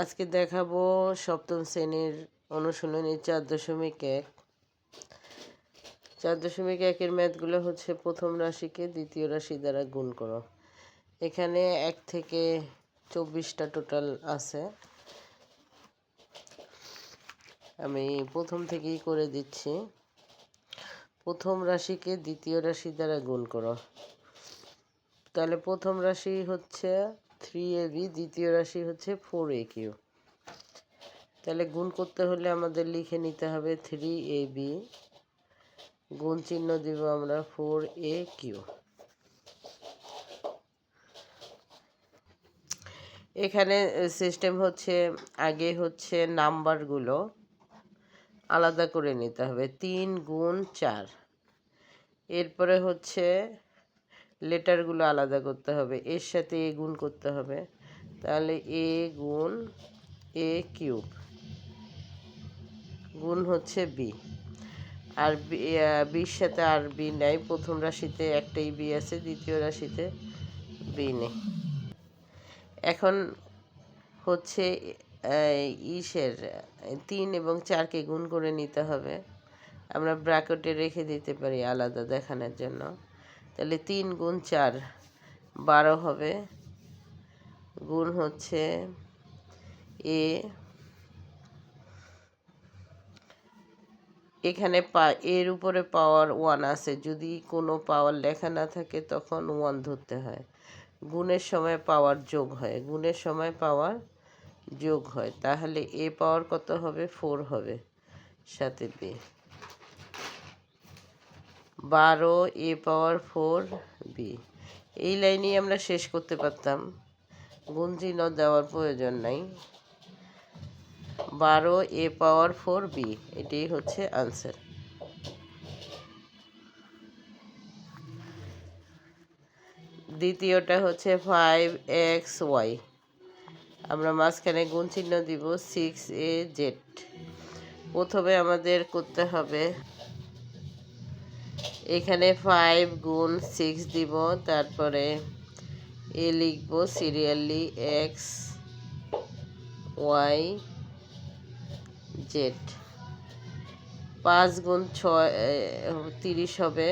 আজকে দেখাবো সপ্তম শ্রেণীর অনুশীলনী 4.1। 4.1-এর ম্যাথগুলো হচ্ছে প্রথম রাশিকে দ্বিতীয় রাশি দ্বারা গুণ করো। এখানে 1 থেকে 24টা টোটাল আছে। আমি প্রথম থেকেই করে দিচ্ছি। প্রথম রাশিকে দ্বিতীয় রাশি দ্বারা গুণ করো। তাহলে প্রথম রাশি হচ্ছে 3ab, দ্বিতীয় রাশি হচ্ছে 4aq। তাহলে গুণ করতে হলে আমাদের লিখে নিতে হবে 3ab, গুণ চিহ্ন দিব আমরা 4aq। এখানে সিস্টেম হচ্ছে আগে হচ্ছে নাম্বারগুলো আলাদা করে নিতে হবে, 3 গুণ 4। এরপরে হচ্ছে লেটারগুলো আলাদা করতে হবে, এর সাথে এ গুণ করতে হবে। তাহলে এ গুণ এ কিউব গুণ হচ্ছে বি। আর বির সাথে আর বি নাই, প্রথম রাশিতে একটাই বি আছে, দ্বিতীয় রাশিতে বি নেই। এখন হচ্ছে ইসের 3 এবং 4কে গুণ করে নিতে হবে। আমরা ব্র্যাকেটে রেখে দিতে পারি আলাদা দেখানোর জন্য। তাহলে 3 গুণ 4 12 হবে, গুণ হচ্ছে এ। এখানে এর উপরে পাওয়ার 1 আছে, যদি কোনো পাওয়ার লেখা না থাকে তখন 1 ধরতে হয়। গুণের সময় পাওয়ার যোগ হয়, গুণের সময় পাওয়ার যোগ হয়। তাহলে এ পাওয়ার কত হবে? 4 হবে, সাথে বি 12 এ পাওয়ার 4 বি। এই লাইনেই আমরা শেষ করতে পারতাম, গুণ চিহ্ন দেওয়ার প্রয়োজন নাই। 12 এ পাওয়ার 4 বি, এটাই হচ্ছে আনসার। দ্বিতীয়টা হচ্ছে 5xy, আমরা মাঝখানে গুণ চিহ্ন দিব 6az। প্রথমে আমাদের করতে হবে, এখানে 5 গুণ 6 দিব, তারপরে এ লিখব সিরিয়ালি x y z। 5 গুণ 6 30 হবে,